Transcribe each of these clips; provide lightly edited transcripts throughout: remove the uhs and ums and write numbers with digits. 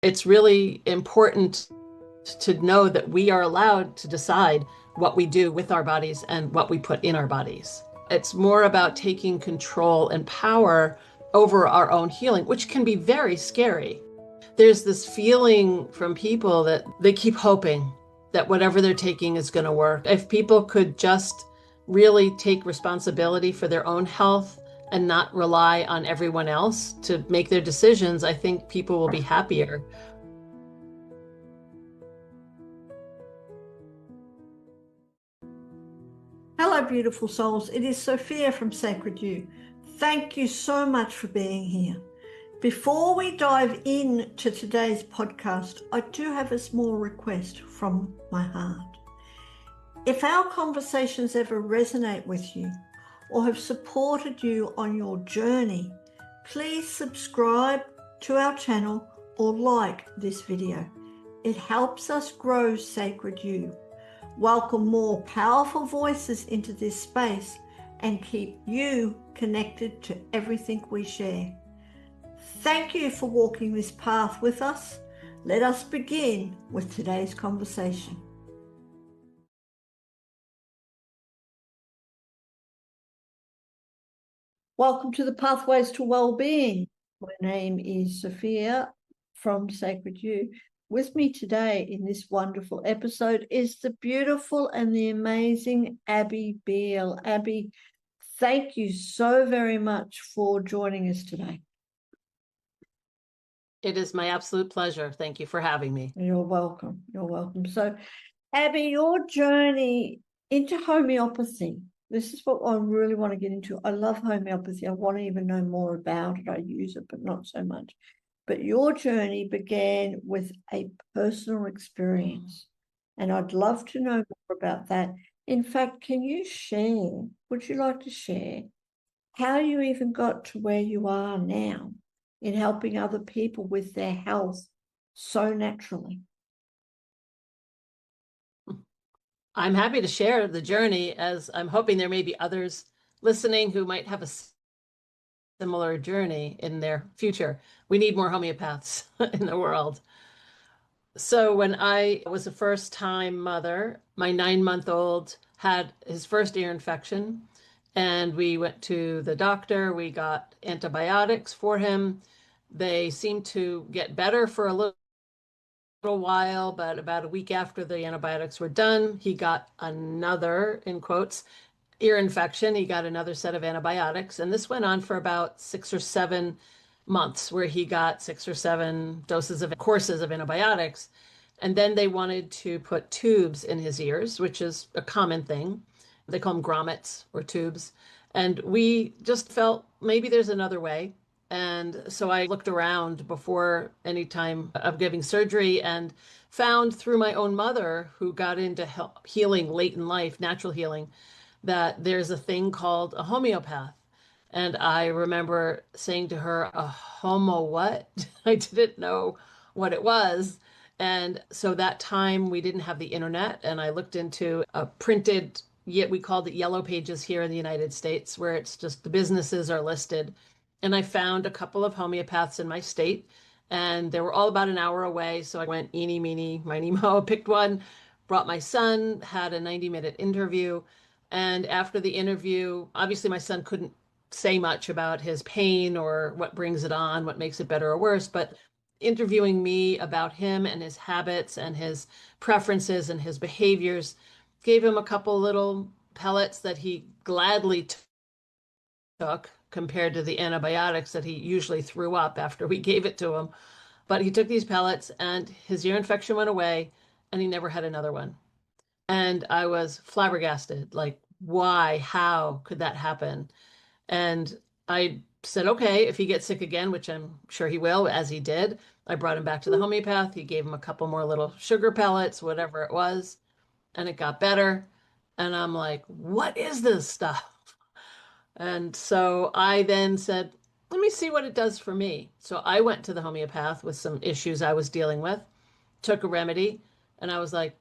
It's really important to know that we are allowed to decide what we do with our bodies and what we put in our bodies. It's more about taking control and power over our own healing, which can be very scary. There's this feeling from people that they keep hoping that whatever they're taking is going to work. If people could just really take responsibility for their own health and not rely on everyone else to make their decisions, I think people will be happier. Hello, beautiful souls. It is Sophia from Sacred You. Thank you so much for being here. Before we dive into today's podcast, I do have a small request from my heart. If our conversations ever resonate with you or have supported you on your journey, please subscribe to our channel or like this video. It helps us grow Sacred You, welcome more powerful voices into this space, and keep you connected to everything we share. Thank you for walking this path with us. Let us begin with today's conversation. Welcome to the Pathways to Wellbeing. My name is Sophia from Sacred You. With me today in this wonderful episode is the beautiful and the amazing Abby Beale. Abby, thank you so very much for joining us today. It is my absolute pleasure. Thank you for having me. You're welcome. You're welcome. So, Abby, your journey into homeopathy, this is what I really want to get into. I love homeopathy. I want to even know more about it. I use it, but not so much. But your journey began with a personal experience, and I'd love to know more about that. In fact, can you share, would you like to share how you even got to where you are now in helping other people with their health so naturally? I'm happy to share the journey, as I'm hoping there may be others listening who might have a similar journey in their future. We need more homeopaths in the world. So when I was a first-time mother, my 9-month-old had his first ear infection, and we went to the doctor. We got antibiotics for him. They seemed to get better for a little while, but about a week after the antibiotics were done, he got another, in quotes, ear infection. He got another set of antibiotics, and this went on for about 6 or 7 months, where he got 6 or 7 doses of courses of antibiotics. And then they wanted to put tubes in his ears, which is a common thing. They call them grommets or tubes. And we just felt maybe there's another way. And so I looked around before any time of giving surgery and found through my own mother, who got into healing late in life, natural healing, that there's a thing called a homeopath. And I remember saying to her, a homo what? I didn't know what it was. And so that time we didn't have the internet, and I looked into a printed, yet we called it Yellow Pages here in the United States, where it's just the businesses are listed. And I found a couple of homeopaths in my state, and they were all about an hour away. So I went eeny, meeny, miny, mo, picked one, brought my son, had a 90-minute interview. And after the interview, obviously my son couldn't say much about his pain or what brings it on, what makes it better or worse, but interviewing me about him and his habits and his preferences and his behaviors gave him a couple little pellets that he gladly took, compared to the antibiotics that he usually threw up after we gave it to him. But he took these pellets and his ear infection went away, and he never had another one. And I was flabbergasted, like, why? How could that happen? And I said, okay, if he gets sick again, which I'm sure he will, as he did, I brought him back to the homeopath. He gave him a couple more little sugar pellets, whatever it was, and it got better. And I'm like, what is this stuff? And so I then said, let me see what it does for me. So I went to the homeopath with some issues I was dealing with, took a remedy, and I was like,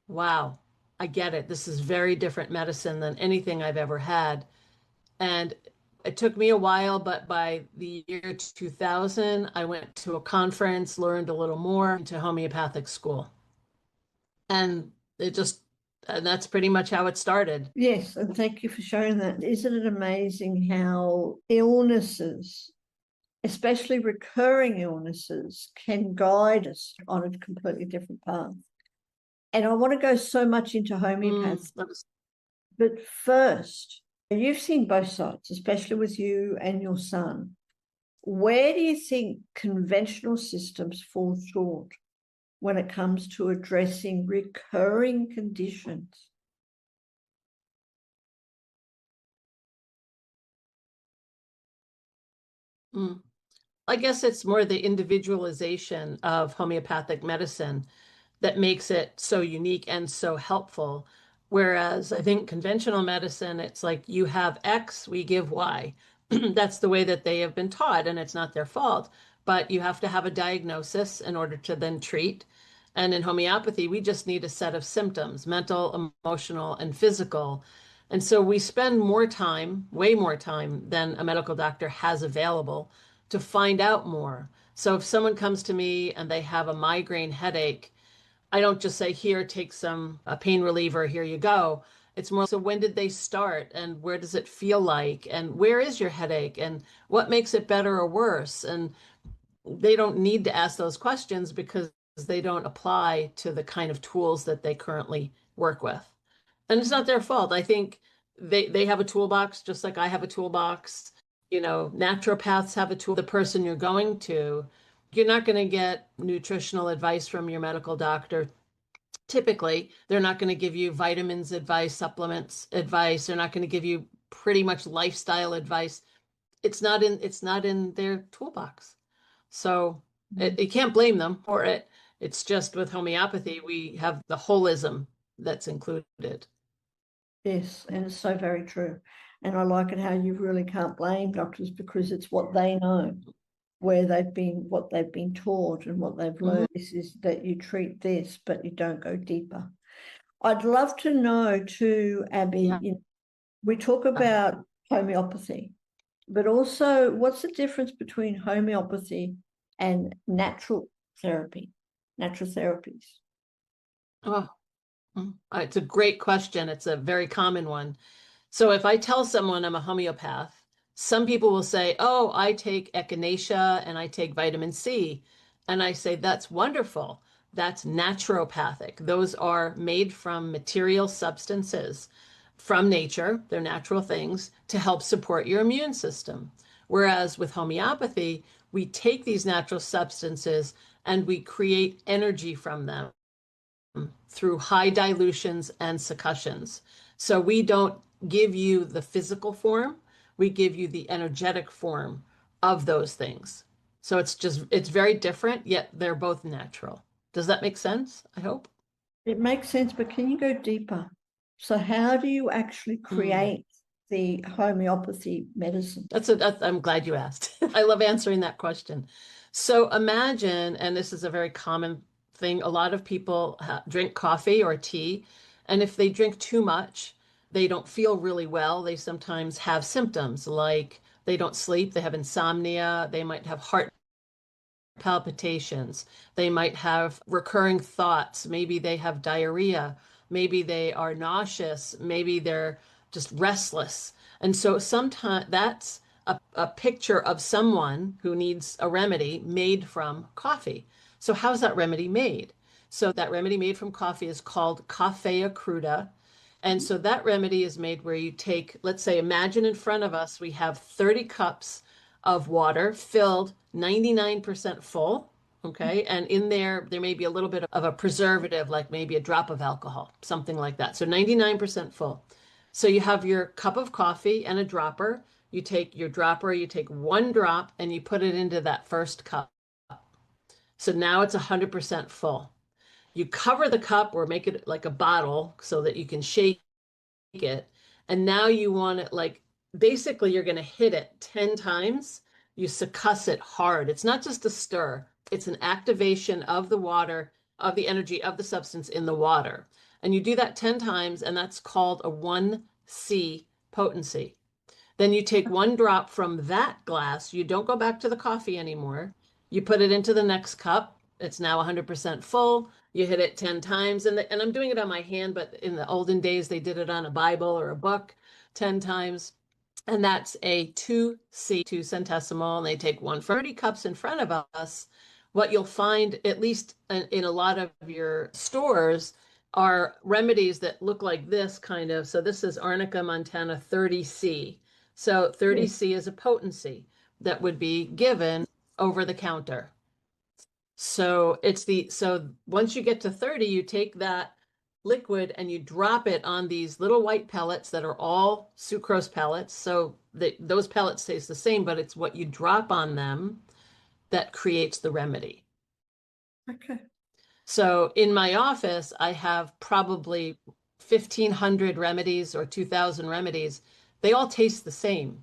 wow, I get it. This is very different medicine than anything I've ever had. And It took me a while, but by the year 2000, I went to a conference, learned a little more into homeopathic school. And it just, and that's pretty much how it started. Yes, and thank you for sharing that. Isn't it amazing how illnesses, especially recurring illnesses, can guide us on a completely different path? And I want to go so much into homeopathy, That was, but first, you've seen both sides, especially with you and your son. Where do you think conventional systems fall short when it comes to addressing recurring conditions? mm. I guess it's more the individualization of homeopathic medicine that makes it so unique and so helpful. Whereas I think conventional medicine, it's like you have X, we give Y. That's the way that they have been taught, and it's not their fault. But you have to have a diagnosis in order to then treat. And in homeopathy, we just need a set of symptoms, mental, emotional, and physical. And so we spend more time, way more time than a medical doctor has available to find out more. So if someone comes to me and they have a migraine headache, I don't just say, here, take some a pain reliever, here you go. It's more so when did they start and where does it feel like and where is your headache and what makes it better or worse? And they don't need to ask those questions because they don't apply to the kind of tools that they currently work with. And it's not their fault. I think they have a toolbox just like I have a toolbox. Naturopaths have a tool. The person you're going to, you're not going to get nutritional advice from your medical doctor. Typically, they're not going to give you vitamins advice, supplements advice. They're not going to give you pretty much lifestyle advice. It's not in their toolbox. So you can't blame them for it. It's just with homeopathy, we have the holism that's included. Yes, and it's so very true. And I like it how you really can't blame doctors because it's what they know, where they've been, what they've been taught, and what they've Mhm. learned. This is that you treat this, but you don't go deeper. I'd love to know too, Abby, Yeah. we talk about homeopathy, but also what's the difference between homeopathy and natural therapies? Oh, it's a great question. It's a very common one. So if I tell someone I'm a homeopath, some people will say, "Oh, I take echinacea and I take vitamin C." And I say, "That's wonderful. That's naturopathic. Those are made from material substances from nature. They're natural things to help support your immune system." Whereas with homeopathy, we take these natural substances and we create energy from them through high dilutions and succussions. So we don't give you the physical form, we give you the energetic form of those things. So it's very different, yet they're both natural. Does that make sense? I hope. It makes sense, but can you go deeper? So, how do you actually Mm. create the homeopathy medicine? I'm glad you asked. I love answering that question. So imagine, and this is a very common thing, a lot of people drink coffee or tea, and if they drink too much, they don't feel really well. They sometimes have symptoms like they don't sleep, they have insomnia, they might have heart palpitations. They might have recurring thoughts. Maybe they have diarrhea. Maybe they are nauseous. Maybe they're just restless. And so sometimes that's a picture of someone who needs a remedy made from coffee. So how's that remedy made? So that remedy made from coffee is called Coffea cruda. And so that remedy is made where you take, let's say, imagine in front of us, we have 30 cups of water filled 99% full. Okay. And in there, there may be a little bit of a preservative, like maybe a drop of alcohol, something like that. So 99% full. So you have your cup of coffee and a dropper. You take your dropper, you take one drop and you put it into that first cup. So now it's 100% full. You cover the cup or make it like a bottle so that you can shake it. And now you want it like basically you're going to hit it 10 times. You succuss it hard. It's not just a stir, it's an activation of the water, of the energy of the substance in the water. And you do that 10 times, and that's called a 1C potency. Then you take one drop from that glass. You don't go back to the coffee anymore. You put it into the next cup. It's now 100% full. You hit it 10 times. And I'm doing it on my hand, but in the olden days, they did it on a Bible or a book 10 times. And that's a 2C, 2 centesimal. And they take 130 cups in front of us. What you'll find, at least in a lot of your stores, are remedies that look like this kind of. So this is Arnica montana 30C. So Yes. 30C is a potency that would be given over the counter. So once you get to 30, you take that liquid and you drop it on these little white pellets that are all sucrose pellets. So those pellets taste the same, but it's what you drop on them that creates the remedy. Okay. So in my office, I have probably 1,500 remedies or 2,000 remedies. They all taste the same,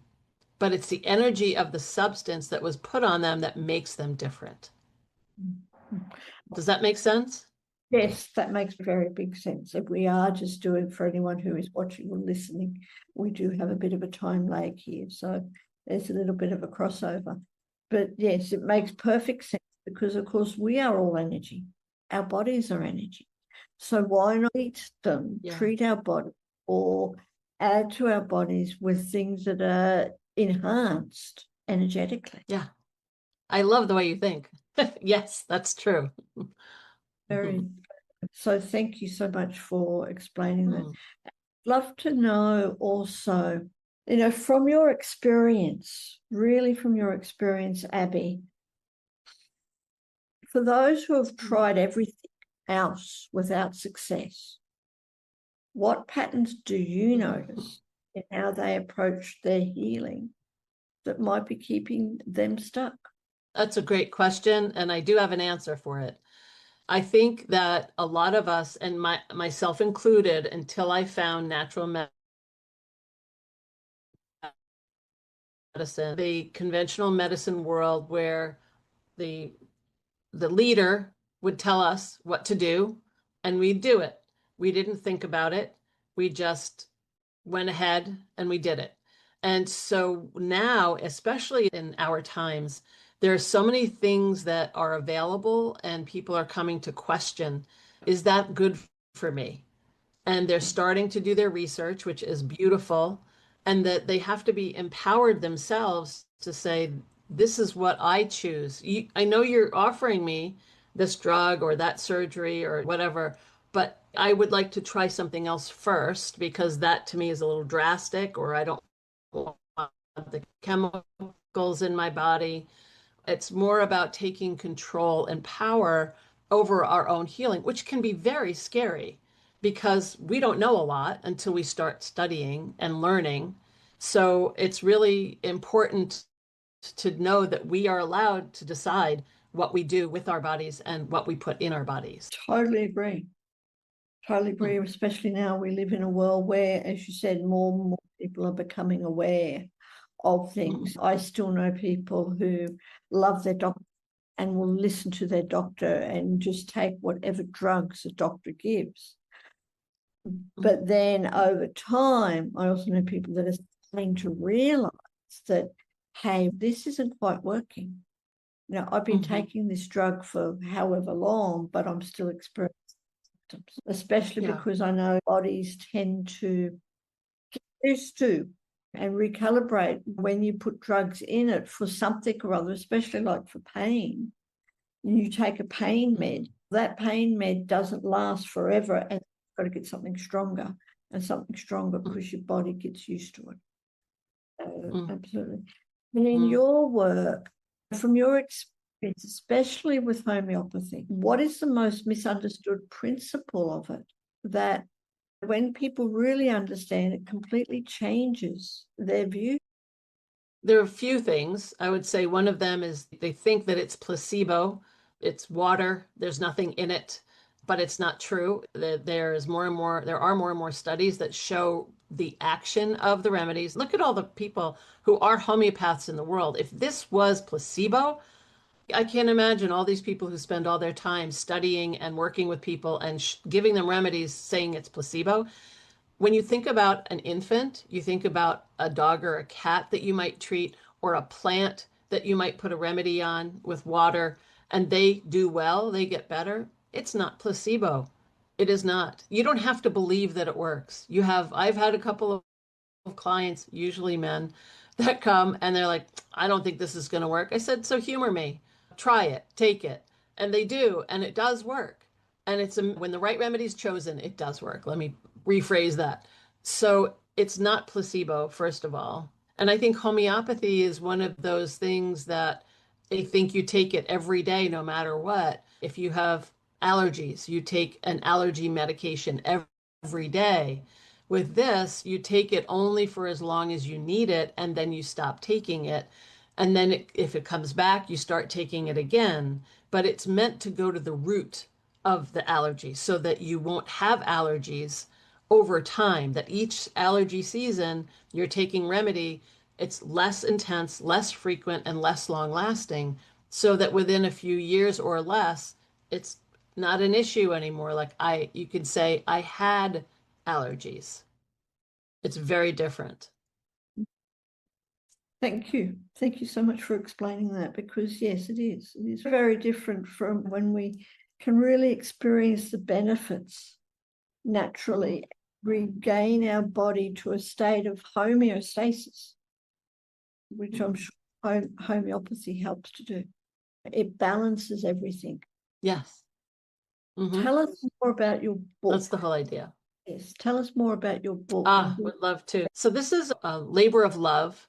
but it's the energy of the substance that was put on them that makes them different. Does that make sense? Yes, that makes very big sense. If we are just doing, for anyone who is watching or listening, we do have a bit of a time lag here. So there's a little bit of a crossover. But yes, it makes perfect sense because, of course, we are all energy. Our bodies are energy. So why not eat them, Yeah. treat our body, or add to our bodies with things that are enhanced energetically? Yeah. I love the way you think. Yes, that's true. Very. So thank you so much for explaining that. Mm. Love to know also, from your experience, really from your experience, Abby, for those who have tried everything else without success, what patterns do you notice in how they approach their healing that might be keeping them stuck? That's a great question, and I do have an answer for it. I think that a lot of us, and myself included, until I found natural medicine, the conventional medicine world where the the leader would tell us what to do and we'd do it. We didn't think about it. We just went ahead and we did it. And so now, especially in our times, there are so many things that are available and people are coming to question, is that good for me? And they're starting to do their research, which is beautiful, and that they have to be empowered themselves to say, this is what I choose. I know you're offering me this drug or that surgery or whatever, but I would like to try something else first because that to me is a little drastic, or I don't want the chemicals in my body. It's more about taking control and power over our own healing, which can be very scary because we don't know a lot until we start studying and learning. So it's really important to know that we are allowed to decide what we do with our bodies and what we put in our bodies. Totally agree. Totally agree, especially now we live in a world where, as you said, more and more people are becoming aware of things. I still know people who love their doctor and will listen to their doctor and just take whatever drugs the doctor gives. But then over time, I also know people that are starting to realize that, hey, this isn't quite working. I've been taking this drug for however long, but I'm still experiencing symptoms, especially because I know bodies tend to get used to and recalibrate when you put drugs in it for something or other, especially like for pain. You take a pain med, that pain med doesn't last forever, and you've got to get something stronger and something stronger because your body gets used to it. Absolutely. And in your work, from your experience, especially with homeopathy, what is the most misunderstood principle of it that when people really understand, it completely changes their view? There are a few things. I would say one of them is they think that it's placebo. It's water. There's nothing in it, but it's not true. There are more and more studies that show the action of the remedies. Look at all the people who are homeopaths in the world. If this was placebo, I can't imagine all these people who spend all their time studying and working with people and giving them remedies saying it's placebo. When you think about an infant, you think about a dog or a cat that you might treat, or a plant that you might put a remedy on with water, and they do well, they get better. It's not placebo. It is not. You don't have to believe that it works. I've had a couple of clients, usually men, that come and they're like, I don't think this is going to work. I said, so humor me. Try it, take it. And they do, and it does work. And when the right remedy is chosen, it does work. Let me rephrase that. So it's not placebo, first of all. And I think homeopathy is one of those things that I think you take it every day, no matter what. If you have allergies, you take an allergy medication every day. With this, you take it only for as long as you need it, and then you stop taking it. And then if it comes back, you start taking it again. But it's meant to go to the root of the allergy so that you won't have allergies over time, that each allergy season you're taking remedy, it's less intense, less frequent, and less long lasting, so that within a few years or less, it's not an issue anymore. Like you could say, I had allergies. It's very different. Thank you. Thank you so much for explaining that, because yes, it is. It is very different from when we can really experience the benefits naturally, regain our body to a state of homeostasis, which I'm sure homeopathy helps to do. It balances everything. Yes. Tell us more about your book. That's the whole idea. Yes, tell us more about your book. Would love to. So this is a labor of love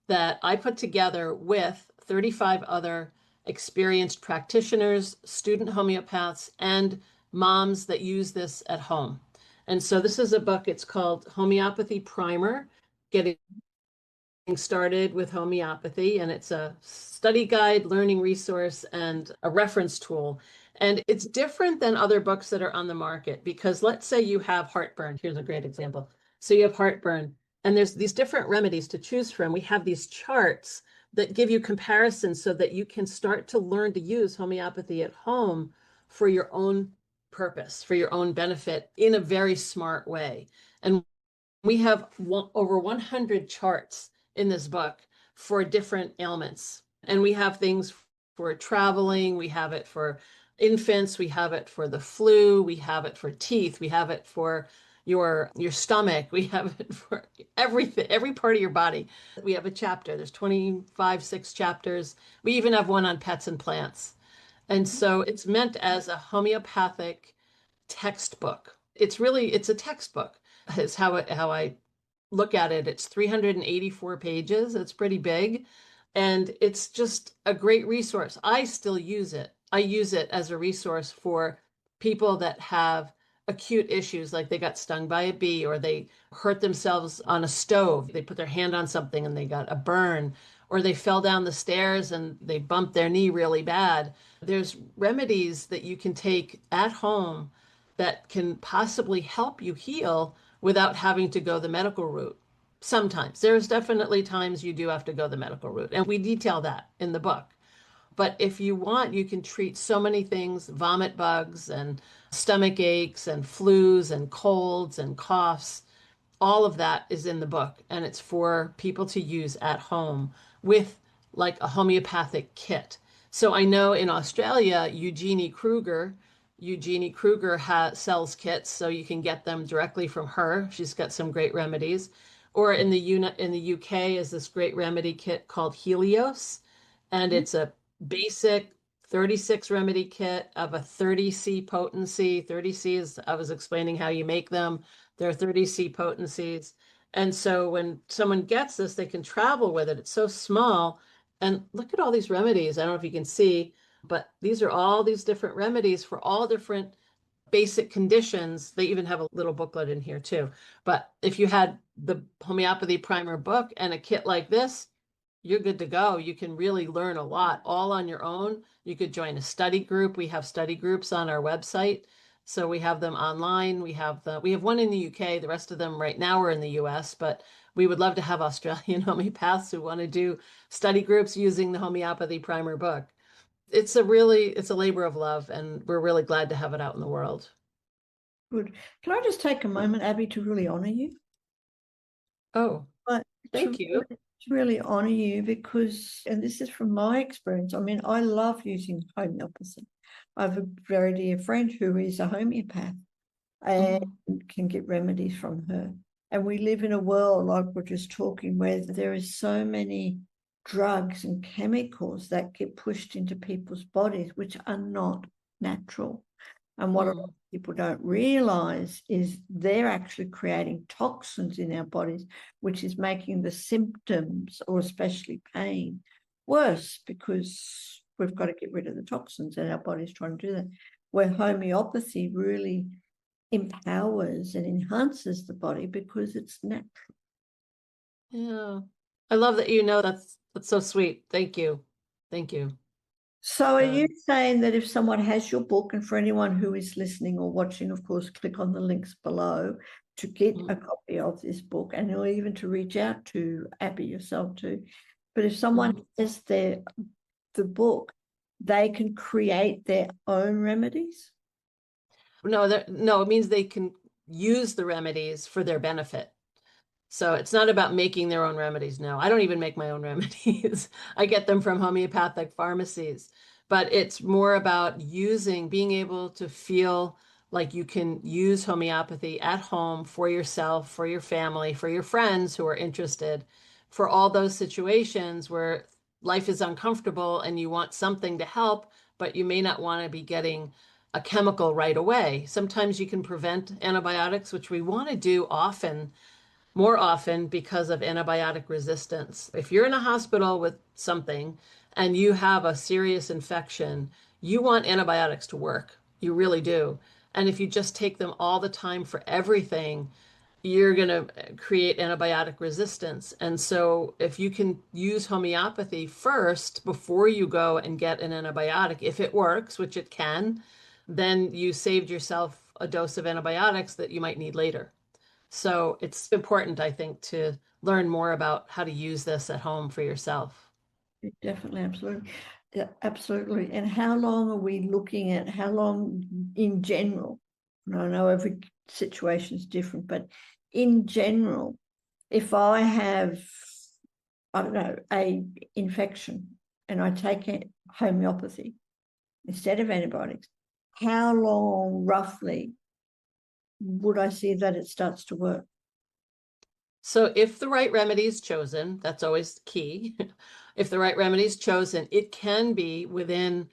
that I put together with 35 other experienced practitioners, student homeopaths, and moms that use this at home. And so this is a book, it's called Homeopathy Primer, Getting Started with Homeopathy, and it's a study guide, learning resource, and a reference tool. And it's different than other books that are on the market because let's say you have heartburn. Here's a great example. So you have heartburn, and there's these different remedies to choose from. We have these charts that give you comparisons so that you can start to learn to use homeopathy at home for your own purpose, for your own benefit in a very smart way. And we have over 100 charts in this book for different ailments. And we have things for traveling, we have it for infants, we have it for the flu, we have it for teeth, we have it for your stomach, we have it for everything, every part of your body. We have a chapter. There's 6 chapters. We even have one on pets and plants. And so it's meant as a homeopathic textbook. It's a textbook. Is how I look at it. It's 384 pages. It's pretty big, and it's just a great resource. I still use it. I use it as a resource for people that have acute issues, like they got stung by a bee or they hurt themselves on a stove. They put their hand on something and they got a burn, or they fell down the stairs and they bumped their knee really bad. There's remedies that you can take at home that can possibly help you heal without having to go the medical route. Sometimes there's definitely times you do have to go the medical route, and we detail that in the book. But if you want, you can treat so many things, vomit bugs and stomach aches and flus and colds and coughs. All of that is in the book, and it's for people to use at home with like a homeopathic kit. So I know in Australia, Eugenie Kruger sells kits, so you can get them directly from her. She's got some great remedies. Or in the UK is this great remedy kit called Helios, and it's a basic 36 remedy kit of a 30C potency. 30C is, I was explaining how you make them. There are 30C potencies. And so when someone gets this, they can travel with it. It's so small. And look at all these remedies. I don't know if you can see, but these are all these different remedies for all different basic conditions. They even have a little booklet in here too. But if you had the homeopathy primer book and a kit like this, you're good to go. You can really learn a lot all on your own. You could join a study group. We have study groups on our website. So we have them online. We have one in the UK. The rest of them right now are in the US, but we would love to have Australian homeopaths who want to do study groups using the homeopathy primer book. It's a labor of love, and we're really glad to have it out in the world. Good. Can I just take a moment, Abby, to really honor you? Oh, But thank you. to really honor you because, and this is from my experience, I mean, I love using homeopathy. I have a very dear friend who is a homeopath and Mhm. can get remedies from her. And we live in a world, like we're just talking, where there is so many drugs and chemicals that get pushed into people's bodies, which are not natural. And what a lot Mm. of people don't realize is they're actually creating toxins in our bodies, which is making the symptoms, or especially pain, worse because we've got to get rid of the toxins and our body's trying to do that. Where homeopathy really empowers and enhances the body because it's natural. Yeah. I love that you know that's so sweet. Thank you. Thank you. So are you Um, saying that if someone has your book, and for anyone who is listening or watching, of course, click on the links below to get a mm, copy of this book and or even to reach out to Abby yourself too. But if someone mhm. has the book, they can create their own remedies. No, it means they can use the remedies for their benefit. So it's not about making their own remedies. No, I don't even make my own remedies. I get them from homeopathic pharmacies. But it's more about being able to feel like you can use homeopathy at home for yourself, for your family, for your friends who are interested, for all those situations where life is uncomfortable and you want something to help, but you may not want to be getting a chemical right away. Sometimes you can prevent antibiotics, which we want to do more often because of antibiotic resistance. If you're in a hospital with something and you have a serious infection, you want antibiotics to work. You really do. And if you just take them all the time for everything, you're going to create antibiotic resistance. And so, if you can use homeopathy first before you go and get an antibiotic, if it works, which it can, then you saved yourself a dose of antibiotics that you might need later. So it's important, I think, to learn more about how to use this at home for yourself. Definitely, absolutely. Yeah, absolutely. And how long are we looking at? How long in general? And I know every situation is different, but in general, if I have, I don't know, a infection and I take homeopathy instead of antibiotics, how long roughly would I see that it starts to work? So if the right remedy is chosen, that's always key. If the right remedy is chosen, it can be within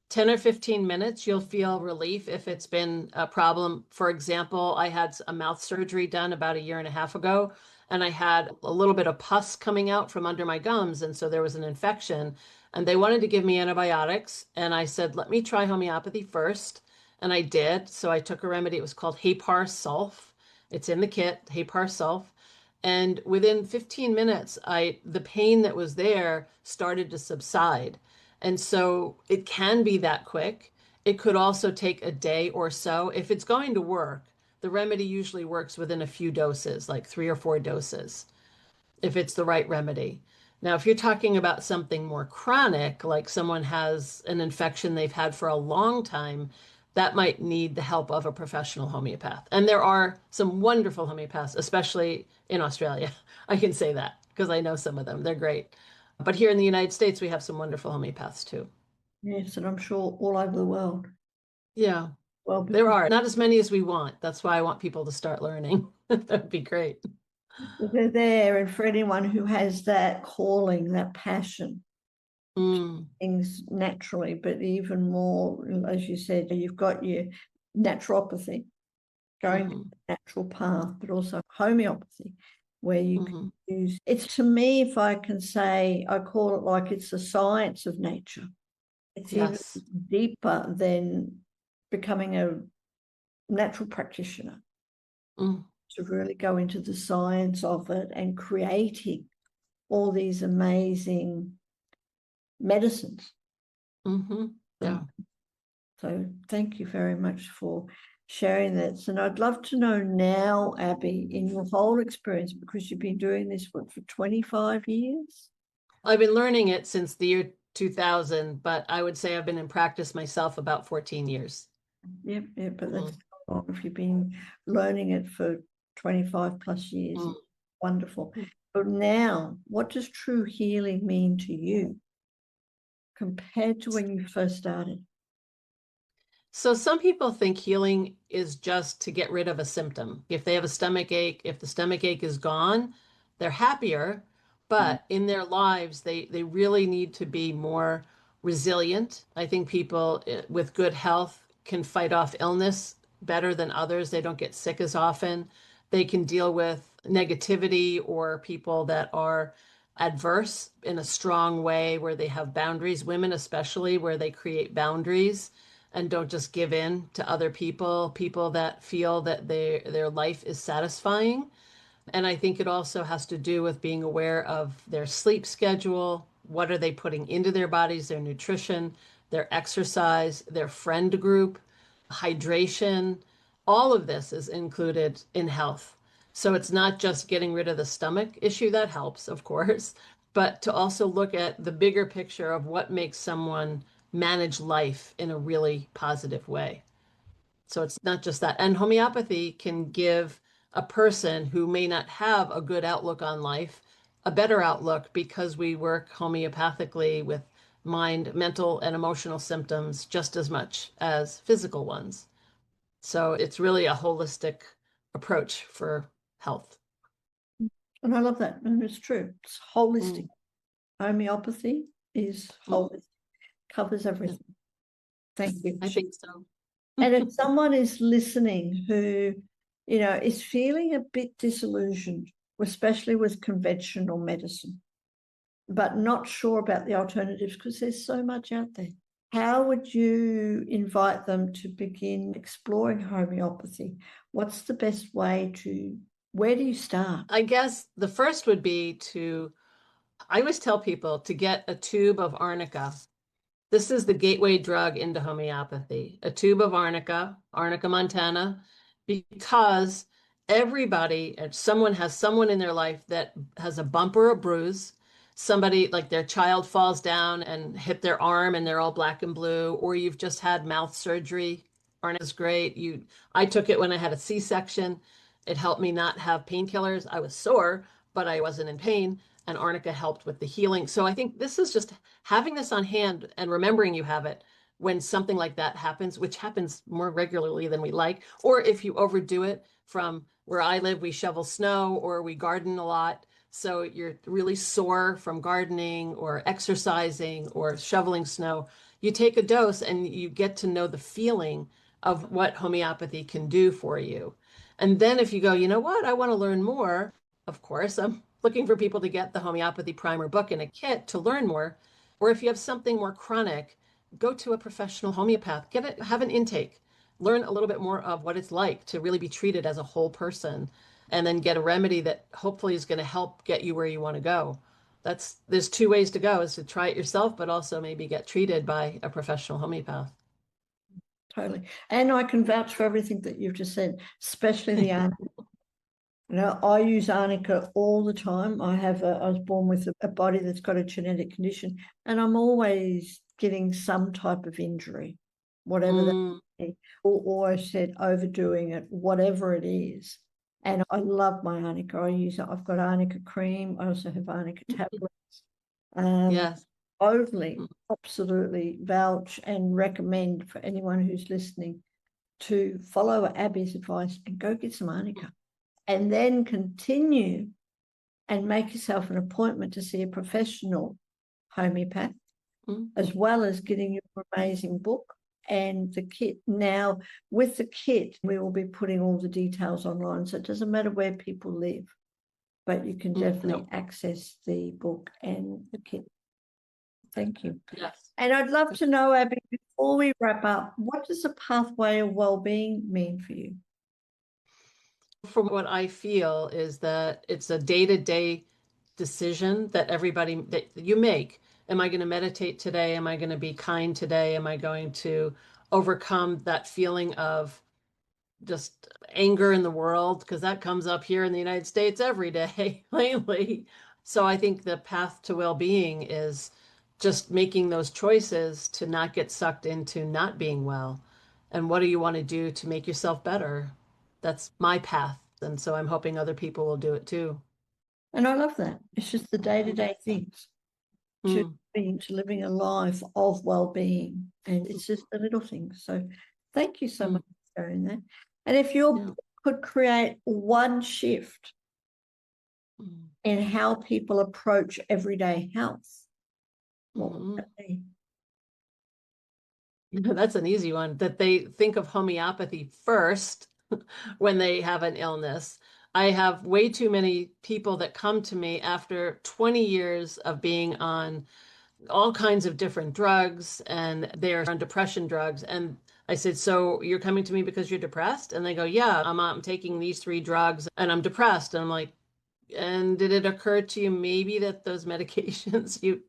10 or 15 minutes, you'll feel relief if it's been a problem. For example, I had a mouth surgery done about a year and a half ago, and I had a little bit of pus coming out from under my gums. And so there was an infection, and they wanted to give me antibiotics. And I said, let me try homeopathy first. And I did. So I took a remedy. It was called Hapar Sulph. It's in the kit, Hapar Sulph. And within 15 minutes, the pain that was there started to subside. And so it can be that quick. It could also take a day or so. If it's going to work, the remedy usually works within a few doses, like 3 or 4 doses, if it's the right remedy. Now, if you're talking about something more chronic, like someone has an infection they've had for a long time, that might need the help of a professional homeopath. And there are some wonderful homeopaths, especially in Australia. I can say that because I know some of them. They're great. But here in the United States, we have some wonderful homeopaths too. Yes, and I'm sure all over the world. Yeah, Well, there because are not as many as we want. That's why I want people to start learning. That'd be great. they're there, and for anyone who has that calling, that passion, Mm, things naturally, but even more, as you said, you've got your naturopathy going down hmm the natural path, but also homeopathy, where you can hmm use it's to me, if I can say, I call it like it's the science of nature. It's even Yes. deeper than becoming a natural practitioner Mm, to really go into the science of it and creating all these amazing medicines. Yeah. So thank you very much for sharing that. And I'd love to know now, Abby, in your whole experience, because you've been doing this for 25 years. I've been learning it since the year 2000, but I would say I've been in practice myself about 14 years. Yep, yep, but that's Mhm. long if you've been learning it for 25 plus years. Mm. Wonderful. But now, what does true healing mean to you compared to when you first started? So some people think healing is just to get rid of a symptom. If they have a stomach ache, if the stomach ache is gone, they're happier, but in their lives, they really need to be more resilient. I think people with good health can fight off illness better than others. They don't get sick as often. They can deal with negativity or people that are adverse in a strong way where they have boundaries, women especially, where they create boundaries and don't just give in to other people, people that feel that their life is satisfying. And I think it also has to do with being aware of their sleep schedule, what are they putting into their bodies, their nutrition, their exercise, their friend group, hydration. All of this is included in health. So it's not just getting rid of the stomach issue that helps, of course, but to also look at the bigger picture of what makes someone manage life in a really positive way. So it's not just that. And homeopathy can give a person who may not have a good outlook on life a better outlook because we work homeopathically with mind, mental, and emotional symptoms just as much as physical ones. So it's really a holistic approach for health. And I love that. And it's true. It's holistic. Mm, Homeopathy is mm, holistic, covers everything. Thank you. I think so. And if someone is listening who, is feeling a bit disillusioned, especially with conventional medicine, but not sure about the alternatives because there's so much out there, how would you invite them to begin exploring homeopathy? What's the best way where do you start? I guess the first would be I always tell people to get a tube of arnica. This is the gateway drug into homeopathy, a tube of arnica, arnica montana, because everybody, someone has someone in their life that has a bump or a bruise. Somebody like their child falls down and hit their arm and they're all black and blue, or you've just had mouth surgery. Arnica is great. I took it when I had a C-section. It helped me not have painkillers. I was sore, but I wasn't in pain, and arnica helped with the healing. So I think this is just having this on hand and remembering you have it when something like that happens, which happens more regularly than we like, or if you overdo it. From where I live, we shovel snow or we garden a lot. So you're really sore from gardening or exercising or shoveling snow. You take a dose and you get to know the feeling of what homeopathy can do for you. And then if you go, you know what, I want to learn more, of course, I'm looking for people to get the homeopathy primer book in a kit to learn more. Or if you have something more chronic, go to a professional homeopath, have an intake, learn a little bit more of what it's like to really be treated as a whole person, and then get a remedy that hopefully is going to help get you where you want to go. There's two ways to go, is to try it yourself, but also maybe get treated by a professional homeopath. Totally. And I can vouch for everything that you've just said, especially the arnica. I use arnica all the time. I was born with a body that's got a genetic condition, and I'm always getting some type of injury, whatever that Mm, is, or I said overdoing it, whatever it is. And I love my arnica. I've got arnica cream. I also have arnica tablets. Um, yes. totally, absolutely vouch and recommend for anyone who's listening to follow Abby's advice and go get some arnica and then continue and make yourself an appointment to see a professional homeopath, Mm, as well as getting your amazing book and the kit. Now, with the kit, we will be putting all the details online, so it doesn't matter where people live, but you can definitely no. access the book and the kit. Thank you. Yes. And I'd love to know, Abby, before we wrap up, what does the pathway of well-being mean for you? From what I feel is that it's a day-to-day decision that you make. Am I going to meditate today? Am I going to be kind today? Am I going to overcome that feeling of just anger in the world? Because that comes up here in the United States every day lately. So I think the path to well-being is just making those choices to not get sucked into not being well. and what do you want to do to make yourself better? That's my path. And so I'm hoping other people will do it too. And I love that. It's just the day-to-day things to Mm, living a life of well-being. And it's just the little things. So thank you so mm, much for sharing that. And if you yeah. could create one shift Mm, in how people approach everyday health, what would mhm. that be? That's an easy one, that they think of homeopathy first when they have an illness. I have way too many people that come to me after 20 years of being on all kinds of different drugs, and they're on depression drugs. And I said, "So you're coming to me because you're depressed?" And they go, "Yeah, I'm taking these three drugs and I'm depressed." And I'm like, "And did it occur to you maybe that those medications you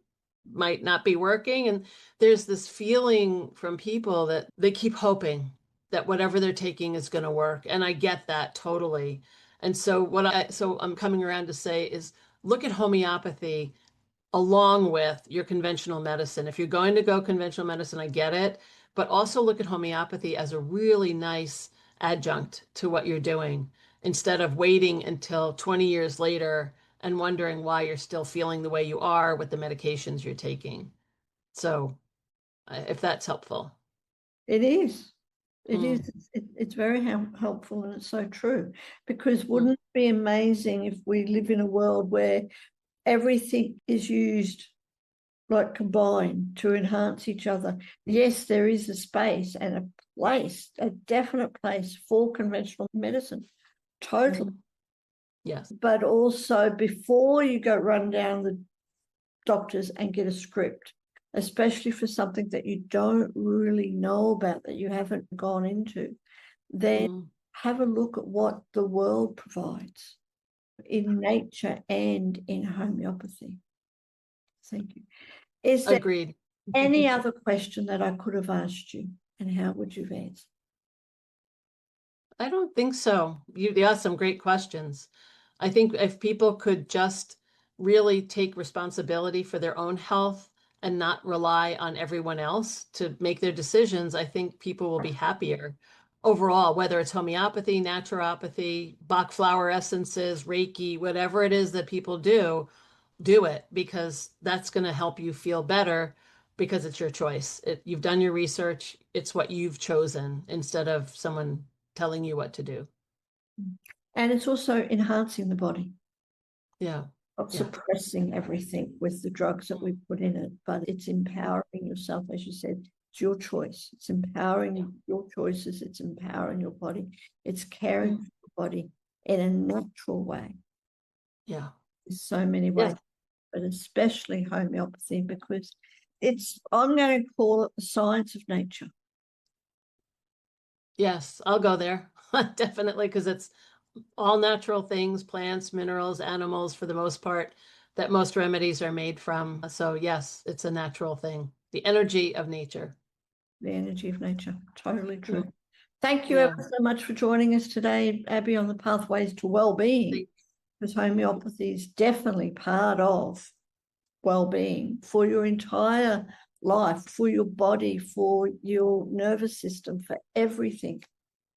might not be working?" And there's this feeling from people that they keep hoping that whatever they're taking is going to work. And I get that totally. And so so I'm coming around to say is look at homeopathy along with your conventional medicine. If you're going to go conventional medicine, I get it, but also look at homeopathy as a really nice adjunct to what you're doing instead of waiting until 20 years later and wondering why you're still feeling the way you are with the medications you're taking. So, if that's helpful. It is. It is. Mm, It's very helpful, and it's so true. Because mm, wouldn't it be amazing if we live in a world where everything is used like combined to enhance each other? Yes, there is a space and a place, a definite place for conventional medicine, totally. mhm. Yes. But also before you go run down the doctors and get a script, especially for something that you don't really know about, that you haven't gone into, then Mm, have a look at what the world provides in nature and in homeopathy. Thank you. Is there agreed. any other question that I could have asked you, and how would you answer? I don't think so. You asked some great questions. I think if people could just really take responsibility for their own health and not rely on everyone else to make their decisions, I think people will be happier overall, whether it's homeopathy, naturopathy, Bach flower essences, Reiki, whatever it is that people do it because that's going to help you feel better because it's your choice. You've done your research, it's what you've chosen instead of someone telling you what to do. And it's also enhancing the body, Yeah. not Yeah. suppressing everything with the drugs that we put in it, but it's empowering yourself, as you said. It's your choice. It's empowering your choices. It's empowering your body. It's caring Mm, for your body in a natural way. yeah. There's so many ways, Yes. but especially homeopathy, because it's, I'm going to call it the science of nature. Yes. I'll go there. Definitely, because it's all natural things, plants, minerals, animals, for the most part, that most remedies are made from. So, yes, it's a natural thing. The energy of nature. The energy of nature. Totally Mm, true. Thank you ever yeah. so much for joining us today, Abby, on the Pathways to Wellbeing, because homeopathy is definitely part of well-being for your entire life, for your body, for your nervous system, for everything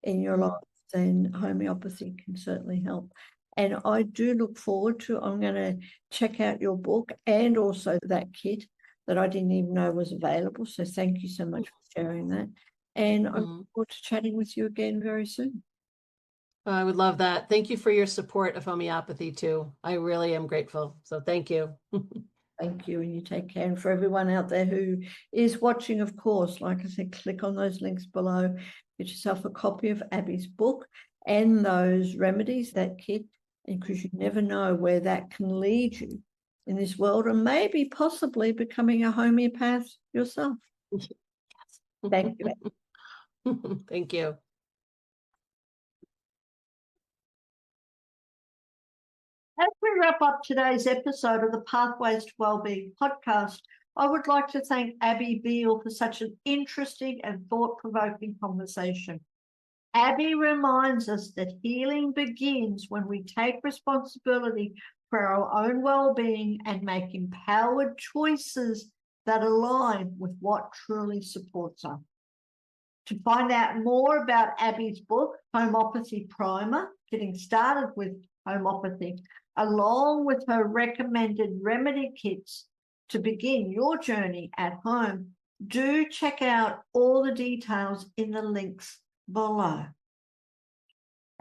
in your life. Mm, Then homeopathy can certainly help. And I do look forward to, I'm going to check out your book and also that kit that I didn't even know was available. So thank you so much for sharing that. And I look mm. forward to chatting with you again very soon. I would love that. Thank you for your support of homeopathy too. I really am grateful. So thank you. Thank you, and you take care. And for everyone out there who is watching, of course, like I said, click on those links below. Get yourself a copy of Abby's book and those remedies, that kit, because you never know where that can lead you in this world, and maybe possibly becoming a homeopath yourself. Thank you. Thank you. As we wrap up today's episode of the Pathways to Wellbeing podcast, I would like to thank Abby Beale for such an interesting and thought-provoking conversation. Abby reminds us that healing begins when we take responsibility for our own well-being and make empowered choices that align with what truly supports us. To find out more about Abby's book, Homeopathy Primer, Getting Started with Homeopathy, along with her recommended remedy kits to begin your journey at home, do check out all the details in the links below.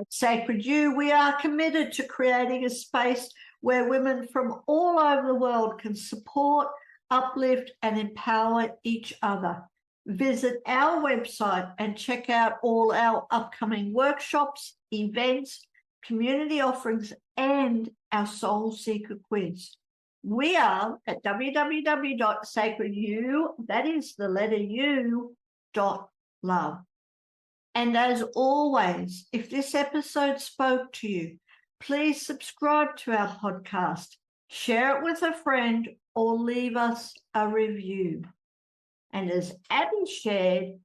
At Sacred You, we are committed to creating a space where women from all over the world can support, uplift, and empower each other. Visit our website and check out all our upcoming workshops, events, community offerings, and our Soul Seeker quiz. We are at www.sacredu, that is the letter U, .love. And as always, if this episode spoke to you, please subscribe to our podcast, share it with a friend, or leave us a review. And as Abby shared,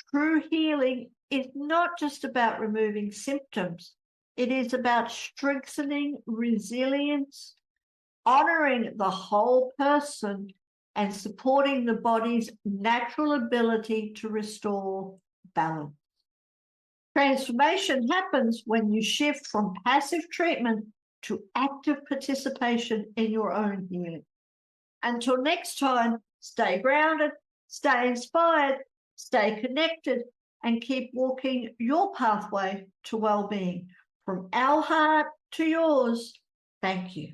true healing is not just about removing symptoms. It is about strengthening resilience, honoring the whole person, and supporting the body's natural ability to restore balance. Transformation happens when you shift from passive treatment to active participation in your own healing. Until next time, stay grounded, stay inspired, stay connected, and keep walking your pathway to well-being. From our heart to yours, thank you.